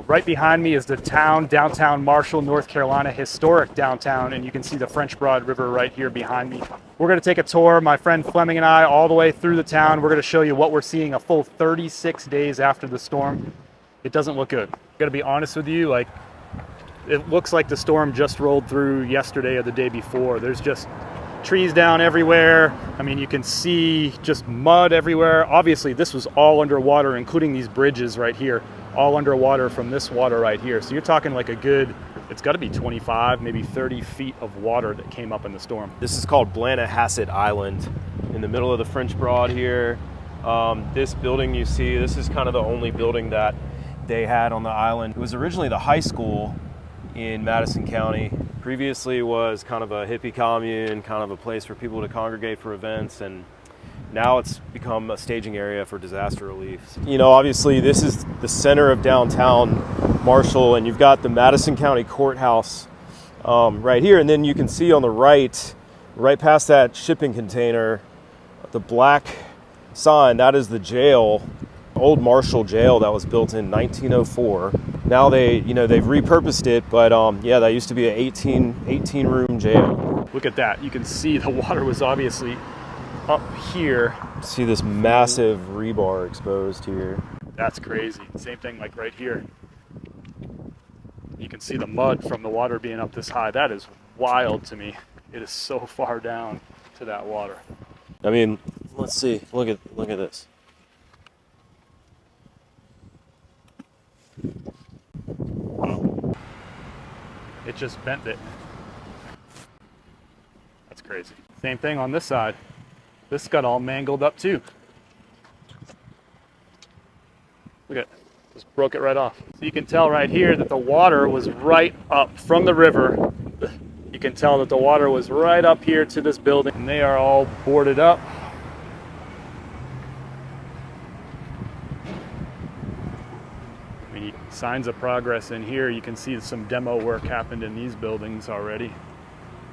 right behind me is the downtown Marshall, North Carolina, historic downtown, and you can see the French Broad River right here behind me. We're going to take a tour, my friend Fleming and I, all the way through the town. We're going to show you what we're seeing a full 36 days after the storm. It doesn't look good. I'm going to be honest with you, like, it looks like the storm just rolled through yesterday or the day before. There's just trees down everywhere. I mean, you can see just mud everywhere. Obviously, this was all underwater, including these bridges right here, all underwater from this water right here. So you're talking like a good, it's got to be 25, maybe 30 feet of water that came up in the storm. This is called Blennerhassett Island in the middle of the French Broad here. This building you see, this is kind of the only building that they had on the island. It was originally the high school in Madison County. Previously was kind of a hippie commune, kind of a place for people to congregate for events, and now it's become a staging area for disaster relief. You know, obviously this is the center of downtown Marshall, and you've got the Madison County Courthouse right here, and then you can see on the right past that shipping container, the black sign, that is the jail, old Marshall jail that was built in 1904. Now they've repurposed it, but yeah, that used to be an 18 room jail. Look at that. You can see the water was obviously up here. See this massive rebar exposed here. That's crazy. Same thing like right here. You can see the mud from the water being up this high. That is wild to me. It is so far down to that water. I mean, let's see. Look at this. Oh. It just bent it. That's crazy. Same thing on this side. This got all mangled up too. Look at it. Just broke it right off. So you can tell right here that the water was right up from the river. You can tell that the water was right up here to this building, and they are all boarded up. I mean, signs of progress in here. You can see some demo work happened in these buildings already,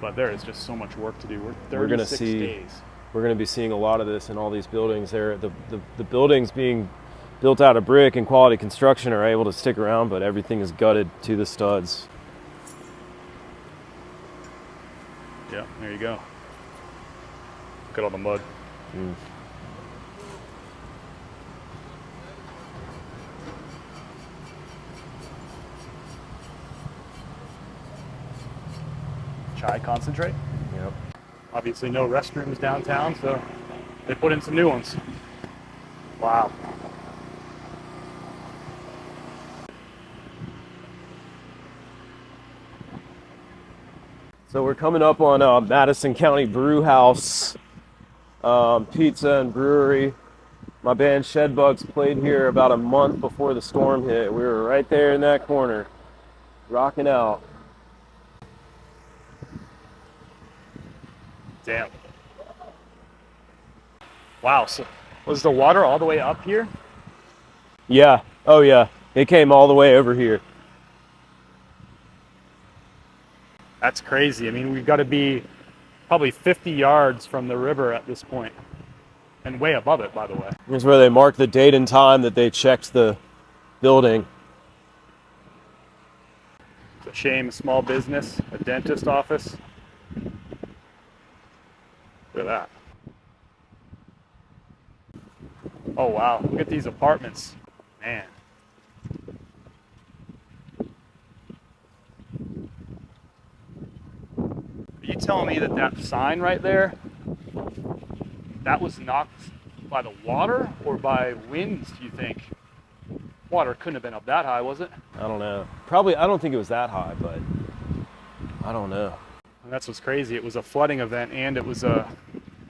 but there is just so much work to do. We're 36 days. We're going to be seeing a lot of this in all these buildings. The buildings being built out of brick and quality construction are able to stick around, but everything is gutted to the studs. Yeah, there you go. Look at all the mud. Mm. Chai concentrate. Yep. Obviously no restrooms downtown, so they put in some new ones. Wow. So we're coming up on Madison County Brew House, pizza and brewery. My band Shedbugs played here about a month before the storm hit. We were right there in that corner, rocking out. Damn. Wow, so was the water all the way up here? Yeah, oh yeah, it came all the way over here. That's crazy. I mean, we've got to be probably 50 yards from the river at this point, and way above it, by the way. Here's where they mark the date and time that they checked the building. It's a shame, a small business, a dentist office. Look at that. Oh wow, look at these apartments. Man. Are you telling me that that sign right there, that was knocked by the water or by winds, do you think? Water couldn't have been up that high, was it? I don't know. Probably, I don't think it was that high, but I don't know. And that's what's crazy. It was a flooding event and it was a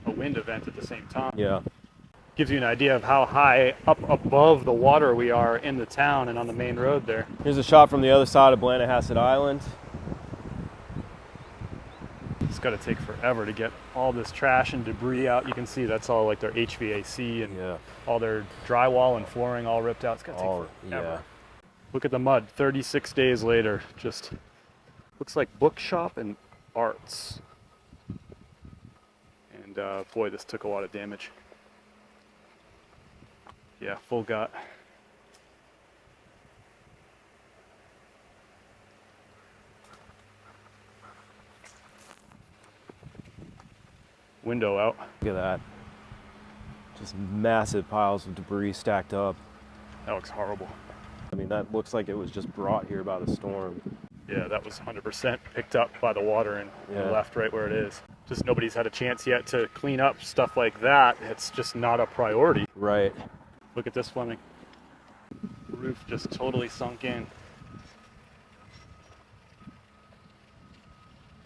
wind event at the same time. Yeah. Gives you an idea of how high up above the water we are in the town and on the main road there. Here's a shot from the other side of Blennerhassett Island. It's got to take forever to get all this trash and debris out. You can see that's all like their HVAC and all their drywall and flooring all ripped out. It's got to take forever. Yeah. Look at the mud 36 days later. Just looks like bookshop and arts. And boy, this took a lot of damage. Yeah, full gut. window out. Look at that. Just massive piles of debris stacked up. That looks horrible. I mean, that looks like it was just brought here by the storm. Yeah, that was 100% picked up by the water and left right where it is. Just nobody's had a chance yet to clean up stuff like that. It's just not a priority. Right. Look at this, Fleming. Roof just totally sunk in.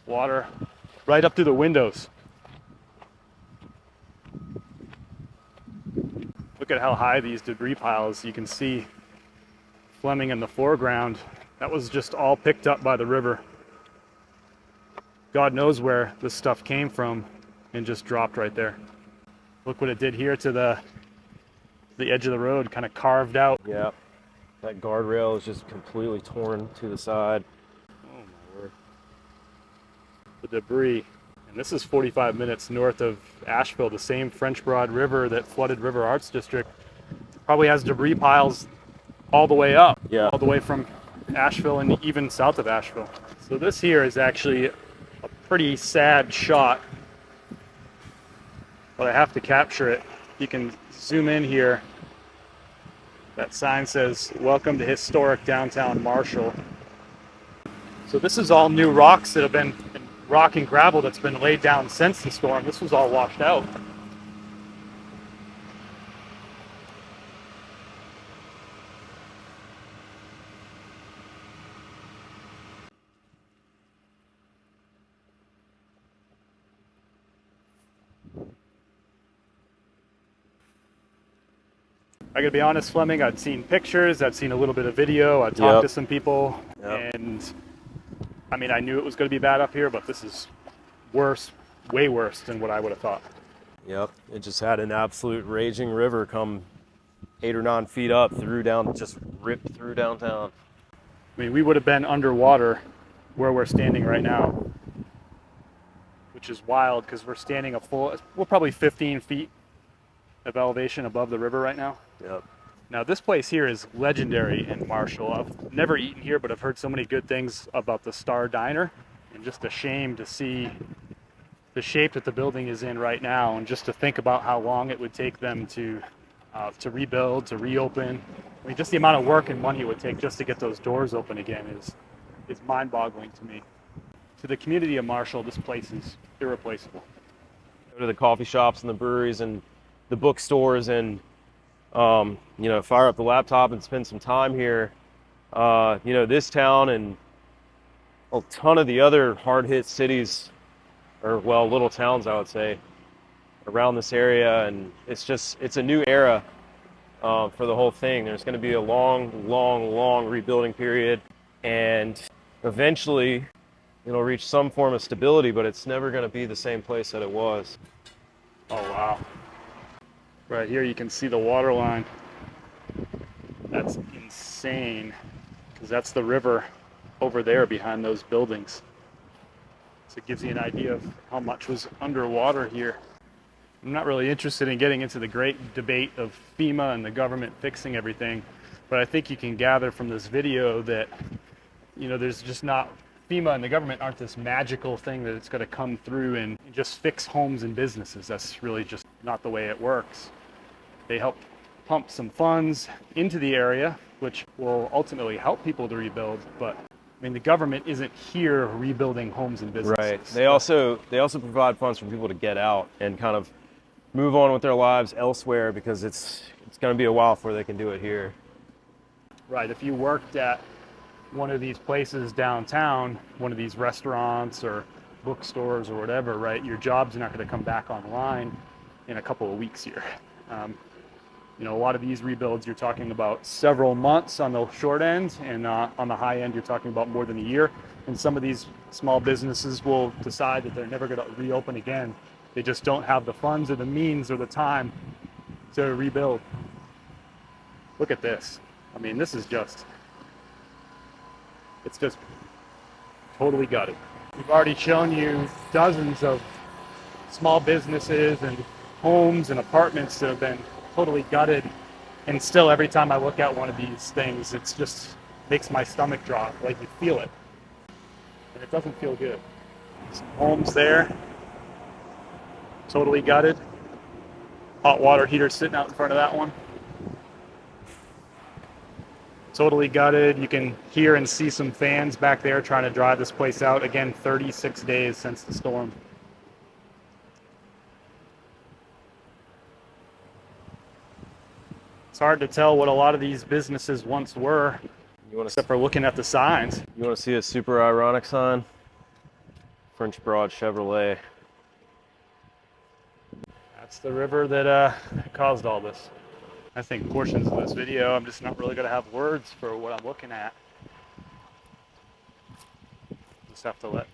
Water right up through the windows. Look at how high these debris piles, you can see Fleming in the foreground. That was just all picked up by the river. God knows where this stuff came from and just dropped right there. Look what it did here to the edge of the road, kind of carved out. Yeah, that guardrail is just completely torn to the side. Oh my word. The debris. And this is 45 minutes north of Asheville, the same French Broad River that flooded River Arts District. Probably has debris piles all the way up, all the way from Asheville and even south of Asheville. So this here is actually a pretty sad shot, but I have to capture it. You can zoom in here. That sign says, "Welcome to historic downtown Marshall." So this is all new rocks that have been rock and gravel that's been laid down since the storm. This was all washed out. I gotta be honest, Fleming, I'd seen pictures, I'd seen a little bit of video, I talked to some people, and I mean, I knew it was gonna be bad up here, but this is worse, way worse than what I would have thought. Yep, it just had an absolute raging river come 8 or 9 feet up just ripped through downtown. I mean, we would have been underwater where we're standing right now, which is wild because we're standing we're probably 15 feet of elevation above the river right now. Yep. Now this place here is legendary in Marshall. I've never eaten here, but I've heard so many good things about the Star Diner, and just a shame to see the shape that the building is in right now, and just to think about how long it would take them to rebuild, to reopen. I mean, just the amount of work and money it would take just to get those doors open again is mind-boggling to me. To the community of Marshall, this place is irreplaceable. Go to the coffee shops and the breweries and the bookstores and fire up the laptop and spend some time here. This town and a ton of the other hard-hit cities, or little towns, I would say, around this area, and it's a new era for the whole thing. There's going to be a long rebuilding period, and eventually it'll reach some form of stability, but it's never going to be the same place that it was. Oh wow. Right here you can see the water line. That's insane, because that's the river over there behind those buildings. So it gives you an idea of how much was underwater here. I'm not really interested in getting into the great debate of FEMA and the government fixing everything, but I think you can gather from this video that, there's just not, FEMA and the government aren't this magical thing that it's going to come through and just fix homes and businesses. That's really just not the way it works. They help pump some funds into the area, which will ultimately help people to rebuild, but I mean, the government isn't here rebuilding homes and businesses. Right. They also provide funds for people to get out and kind of move on with their lives elsewhere, because it's going to be a while before they can do it here. Right. If you worked at one of these places downtown, one of these restaurants or bookstores or whatever, right, your job's not going to come back online in a couple of weeks here. A lot of these rebuilds, you're talking about several months on the short end, and on the high end, you're talking about more than a year. And some of these small businesses will decide that they're never going to reopen again. They just don't have the funds or the means or the time to rebuild. Look at this. I mean, this is it's just totally gutted. We've already shown you dozens of small businesses and homes and apartments that have been totally gutted, and still every time I look at one of these things, it's just makes my stomach drop. Like, you feel it, and it doesn't feel good. Some homes there, Totally gutted. Hot water heater sitting out in front of that one. Totally gutted. You can hear and see some fans back there trying to dry this place out. Again, 36 days since the storm. It's hard to tell what a lot of these businesses once were, except for looking at the signs. You want to see a super ironic sign? French Broad Chevrolet. That's the river that caused all this. I think portions of this video, I'm just not really going to have words for what I'm looking at. Just have to let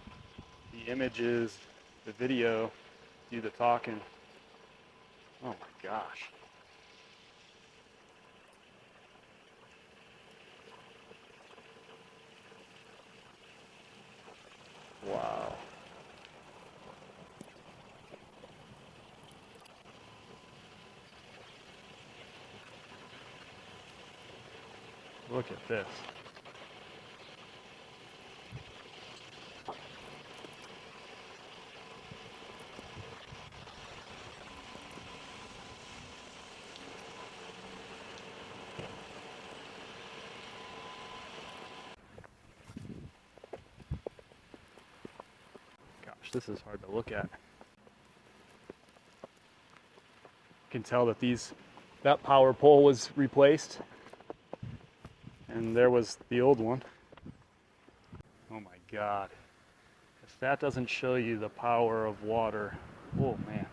the images, the video, do the talking. Oh my gosh. Wow. Look at this. Gosh, this is hard to look at. You can tell that that power pole was replaced. And there was the old one. Oh my God. If that doesn't show you the power of water, oh man.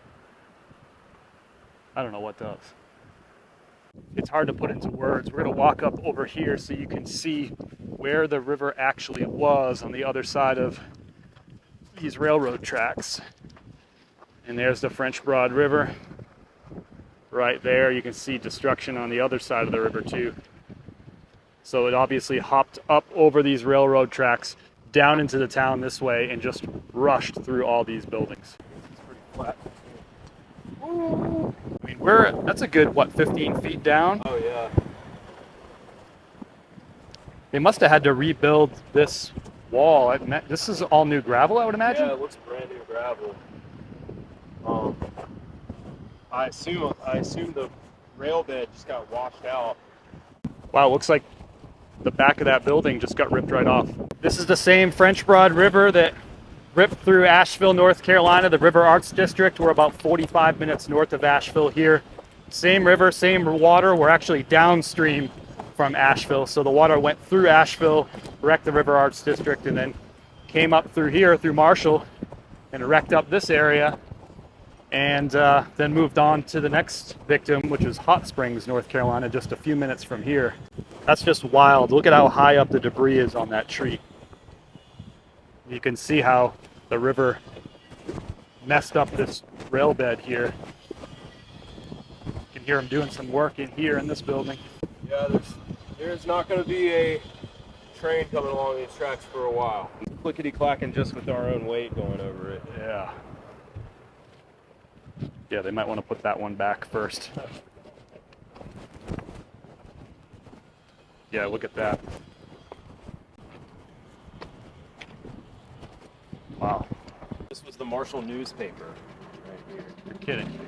I don't know what does. It's hard to put into words. We're gonna walk up over here so you can see where the river actually was on the other side of these railroad tracks. And there's the French Broad River. Right there, you can see destruction on the other side of the river too. So it obviously hopped up over these railroad tracks down into the town this way and just rushed through all these buildings. It's pretty flat. I mean, that's a good, what, 15 feet down? Oh yeah. They must have had to rebuild this wall. This is all new gravel, I would imagine? Yeah, it looks brand new gravel. I assume the rail bed just got washed out. Wow, it looks like the back of that building just got ripped right off. This is the same French Broad River that ripped through Asheville, North Carolina, the River Arts District. We're about 45 minutes north of Asheville here. Same river, same water. We're actually downstream from Asheville. So the water went through Asheville, wrecked the River Arts District, and then came up through here, through Marshall, and wrecked up this area. And then moved on to the next victim, which is Hot Springs, North Carolina, just a few minutes from here. That's just wild. Look at how high up the debris is on that tree. You can see how the river messed up this rail bed here. You can hear them doing some work in here in this building. Yeah, there's not going to be a train coming along these tracks for a while. Clickety-clacking just with our own weight going over it. Yeah. Yeah, they might want to put that one back first. Yeah, look at that. Wow. This was the Marshall newspaper right here. You're kidding.